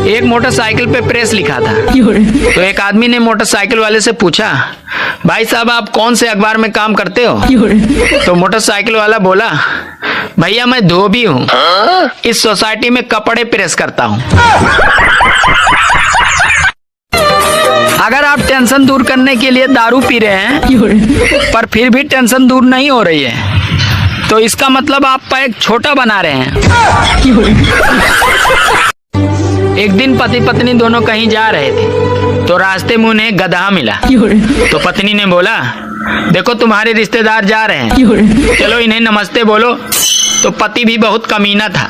एक मोटरसाइकिल पे प्रेस लिखा था। तो एक आदमी ने मोटरसाइकिल वाले से पूछा, भाई साहब आप कौन से अखबार में काम करते हो? तो मोटरसाइकिल वाला बोला, भैया मैं धोबी हूँ, इस सोसाइटी में कपड़े प्रेस करता हूँ। अगर आप टेंशन दूर करने के लिए दारू पी रहे हैं पर फिर भी टेंशन दूर नहीं हो रही है, तो इसका मतलब आप पैक छोटा बना रहे हैं। एक दिन पति पत्नी दोनों कहीं जा रहे थे, तो रास्ते में उन्हें गधा मिला। तो पत्नी ने बोला, देखो तुम्हारे रिश्तेदार जा रहे हैं, चलो इन्हें नमस्ते बोलो। तो पति भी बहुत कमीना था,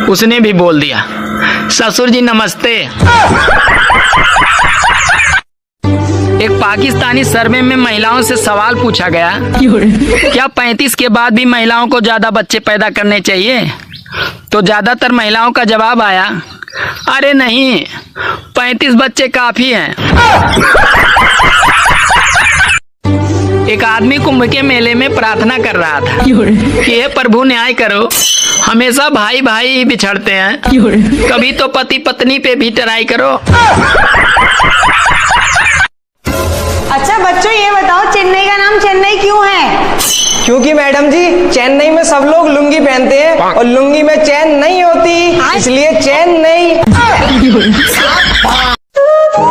उसने भी बोल दिया, ससुर जी नमस्ते। एक पाकिस्तानी सर्वे में महिलाओं से सवाल पूछा गया, क्या 35 के बाद भी महिलाओं को ज्यादा बच्चे पैदा करने चाहिए? तो ज्यादातर महिलाओं का जवाब आया, अरे नहीं, 35 बच्चे काफी हैं। एक आदमी कुंभ के मेले में प्रार्थना कर रहा था कि हे प्रभु न्याय करो, हमेशा भाई भाई ही बिछड़ते हैं, कभी तो पति पत्नी पे भी ट्राई करो। अच्छा बच्चों ये बताओ, चेन्नई का नाम चेन्नई क्यों है? क्योंकि मैडम जी चेन्नई में सब लोग लुंगी पहनते हैं और लुंगी में चैन नहीं होती, इसलिए चैन नहीं।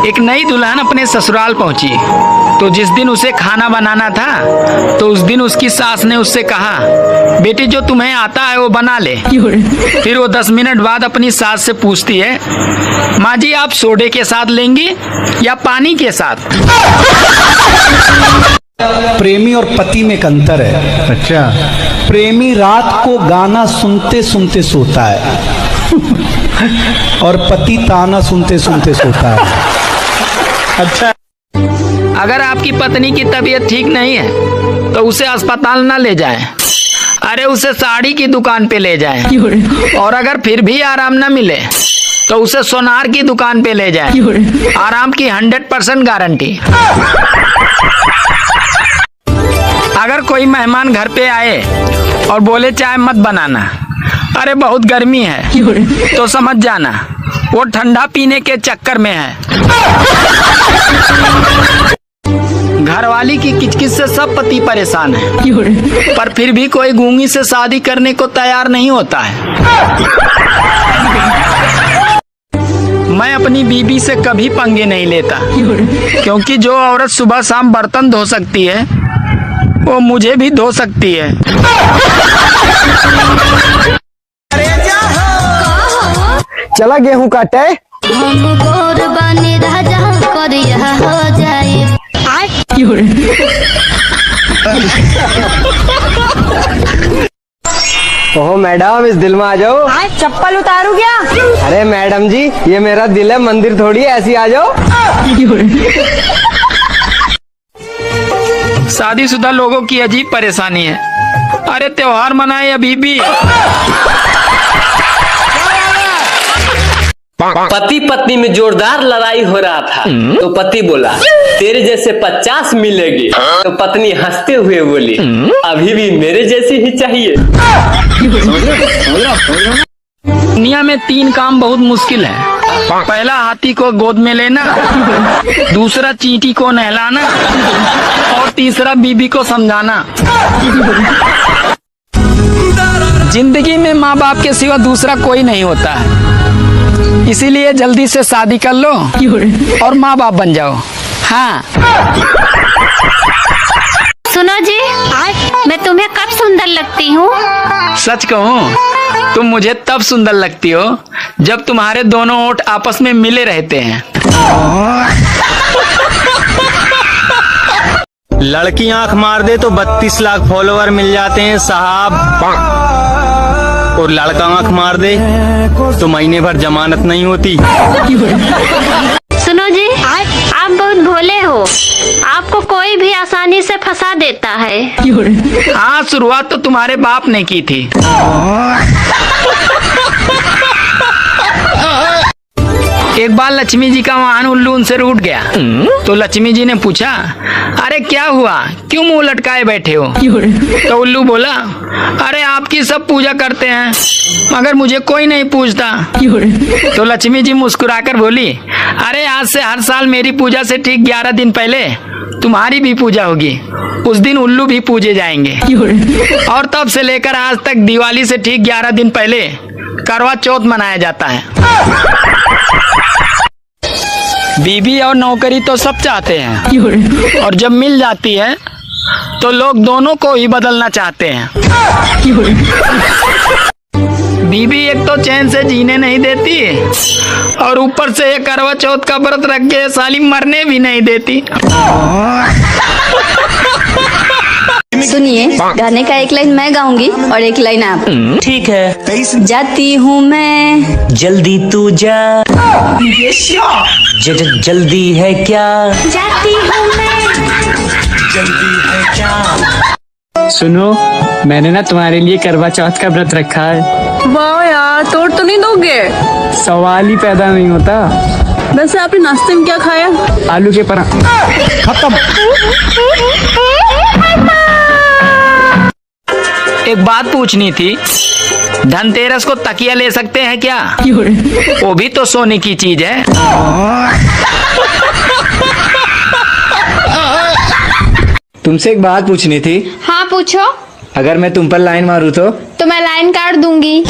एक नई दुल्हन अपने ससुराल पहुंची, तो जिस दिन उसे खाना बनाना था तो उस दिन उसकी सास ने उससे कहा, बेटी जो तुम्हें आता है वो बना ले। फिर वो 10 मिनट बाद अपनी सास से पूछती है, माँ जी आप सोडे के साथ लेंगी या पानी के साथ? प्रेमी और पति में एक अंतर है। अच्छा, प्रेमी रात को गाना सुनते सुनते सोता है और पति ताना सुनते सुनते सोता है। अच्छा, अगर आपकी पत्नी की तबीयत ठीक नहीं है तो उसे अस्पताल न ले जाएं, अरे उसे साड़ी की दुकान पे ले जाएं। और अगर फिर भी आराम न मिले तो उसे सोनार की दुकान पे ले जाएं, आराम की 100% गारंटी। अगर कोई मेहमान घर पे आए और बोले चाय मत बनाना, अरे बहुत गर्मी है, तो समझ जाना वो ठंडा पीने के चक्कर में है। घरवाली की किचकिच से सब पति परेशान है, पर फिर भी कोई गूंगी से शादी करने को तैयार नहीं होता है। मैं अपनी बीबी से कभी पंगे नहीं लेता, क्योंकि जो औरत सुबह शाम बर्तन धो सकती है वो मुझे भी धो सकती है। चला गेहूं काटे, ओहो मैडम इस दिल में आ जाओ। चप्पल उतारू क्या? अरे मैडम जी ये मेरा दिल है, मंदिर थोड़ी है, ऐसी आ जाओ। शादीशुदा लोगों की अजीब परेशानी है, अरे त्योहार मनाए या बीबी। पति पत्नी में जोरदार लड़ाई हो रहा था, तो पति बोला तेरे जैसे 50 मिलेगी, तो पत्नी हंसते हुए बोली अभी भी मेरे जैसी ही चाहिए। दुनिया में 3 काम बहुत मुश्किल है। पहला हाथी को गोद में लेना, दूसरा चींटी को नहलाना और तीसरा बीबी को समझाना। जिंदगी में माँ बाप के सिवा दूसरा कोई नहीं होता है, इसीलिए जल्दी से शादी कर लो और माँ बाप बन जाओ। हाँ सुनो जी, मैं तुम्हें कब सुंदर लगती हूँ? सच कहूँ तुम मुझे तब सुंदर लगती हो जब तुम्हारे दोनों ओठ आपस में मिले रहते हैं। लड़की आंख मार दे तो 32 लाख फॉलोवर मिल जाते हैं साहब, और लड़का आंख मार दे तो महीने भर जमानत नहीं होती। सुनो जी, आप बहुत भोले हो, आपको कोई भी आसानी से फंसा देता है। हाँ शुरुआत तो तुम्हारे बाप ने की थी। एक बार लक्ष्मी जी का वाहन उल्लू उनसे रूठ गया। तो लक्ष्मी जी ने पूछा, अरे क्या हुआ, क्यों मुंह लटकाए बैठे हो? तो उल्लू बोला, अरे आपकी सब पूजा करते हैं मगर मुझे कोई नहीं पूछता। तो लक्ष्मी जी मुस्कुराकर बोली, अरे आज से हर साल मेरी पूजा से ठीक 11 दिन पहले तुम्हारी भी पूजा होगी। उस दिन उल्लू भी पूजे जाएंगे। और तब से लेकर आज तक दिवाली से ठीक 11 दिन पहले करवा चौथ मनाया जाता है। बीबी और नौकरी तो सब चाहते हैं, और जब मिल जाती है तो लोग दोनों को ही बदलना चाहते हैं। बीबी एक तो चैन से जीने नहीं देती और ऊपर से ये करवा चौथ का व्रत रख के साली मरने भी नहीं देती। सुनिए, गाने का एक लाइन मैं गाऊंगी और एक लाइन आप। ठीक है। जाती हूँ मैं, जल्दी तू जा। जल्दी है क्या? जाती हूँ मैं। जल्दी है क्या? सुनो, मैंने ना तुम्हारे लिए करवा चौथ का व्रत रखा है। वाह यार, तोड़ तो नहीं दोगे? सवाल ही पैदा नहीं होता। वैसे आपने नाश्ते में क्या खाया? आलू के पराठे। खत्म। एक बात पूछनी थी, धनतेरस को तकिया ले सकते हैं क्या? वो भी तो सोने की चीज है। तुमसे एक बात पूछनी थी। हाँ पूछो। अगर मैं तुम पर लाइन मारूं तो मैं लाइन काट दूंगी।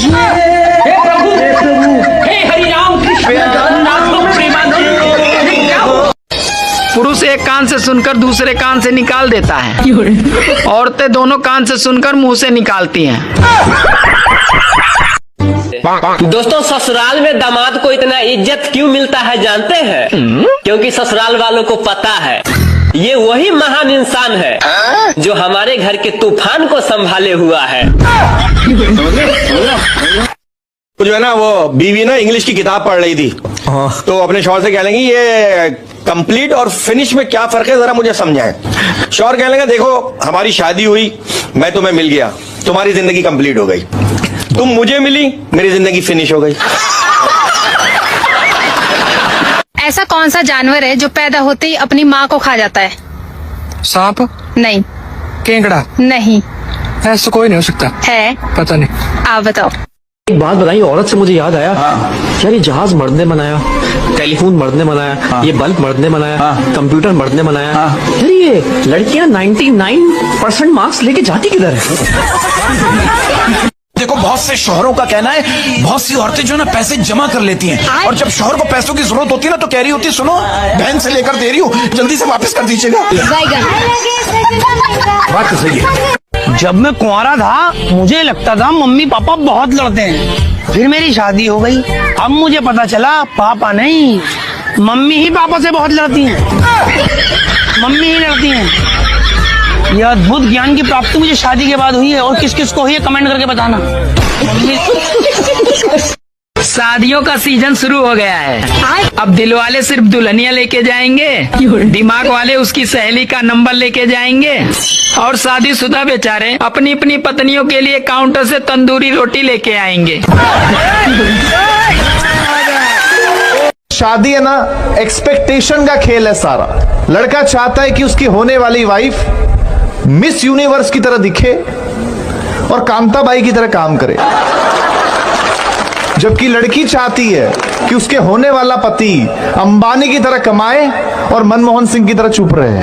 पुरुष एक कान से सुनकर दूसरे कान से निकाल देता है, औरतें दोनों कान से सुनकर मुंह से निकालती हैं। दोस्तों, ससुराल में दामाद को इतना इज्जत क्यों मिलता है जानते हैं? क्योंकि ससुराल वालों को पता है ये वही महान इंसान है जो हमारे घर के तूफान को संभाले हुआ है। जो है ना, वो बीवी ना इंग्लिश की किताब पढ़ रही थी, तो अपने शौहर से कह लेंगी ये कंप्लीट और फिनिश में क्या फर्क है, जरा मुझे समझाएं। शौहर कह लेंगे, देखो हमारी शादी हुई, मैं तुम्हें मिल गया, तुम्हारी जिंदगी कंप्लीट हो गई। तुम मुझे मिली, मेरी जिंदगी फिनिश हो गई। ऐसा कौन सा जानवर है जो पैदा होते ही अपनी माँ को खा जाता है? सांप? नहीं। केंगड़ा? नहीं। ऐसा कोई नहीं हो सकता। है? पता नहीं। आप बताओ। एक बात बताइए, औरत से मुझे याद आया, यार ये जहाज मर्द ने बनाया, टेलीफोन मर्द ने बनाया, ये बल्ब मर्द ने बनाया, कंप्यूटर मर्द ने बनाया, यार ये लड़कियां 99% मार्क्स लेके जाती किधर है? देखो, बहुत से शौहरों का कहना है बहुत सी औरतें जो ना पैसे जमा कर लेती हैं, और जब शौहर को पैसों की जरूरत होती है ना तो कह रही होती है, सुनो बहन से लेकर दे रही हूँ, जल्दी से वापस कर दीजिएगा। बात तो सही है। जब मैं कुंवारा था मुझे लगता था मम्मी पापा बहुत लड़ते हैं, फिर मेरी शादी हो गई, अब मुझे पता चला पापा नहीं, मम्मी ही पापा से बहुत लड़ती हैं। मम्मी ही लड़ती हैं। यह अद्भुत ज्ञान की प्राप्ति मुझे शादी के बाद हुई है, और किस किस को हुई है कमेंट करके बताना। शादियों का सीजन शुरू हो गया है। अब दिल वाले सिर्फ दुल्हनिया लेके जाएंगे, दिमाग वाले उसकी सहेली का नंबर लेके जाएंगे, और शादीशुदा बेचारे अपनी अपनी पत्नियों के लिए काउंटर से तंदूरी रोटी लेके आएंगे। शादी है ना, एक्सपेक्टेशन का खेल है सारा। लड़का चाहता है कि उसकी होने वाली वाइफ मिस यूनिवर्स की तरह दिखे और कांताबाई की तरह काम करे, जबकि लड़की चाहती है कि उसके होने वाला पति अंबानी की तरह कमाए और मनमोहन सिंह की तरह चुप रहे।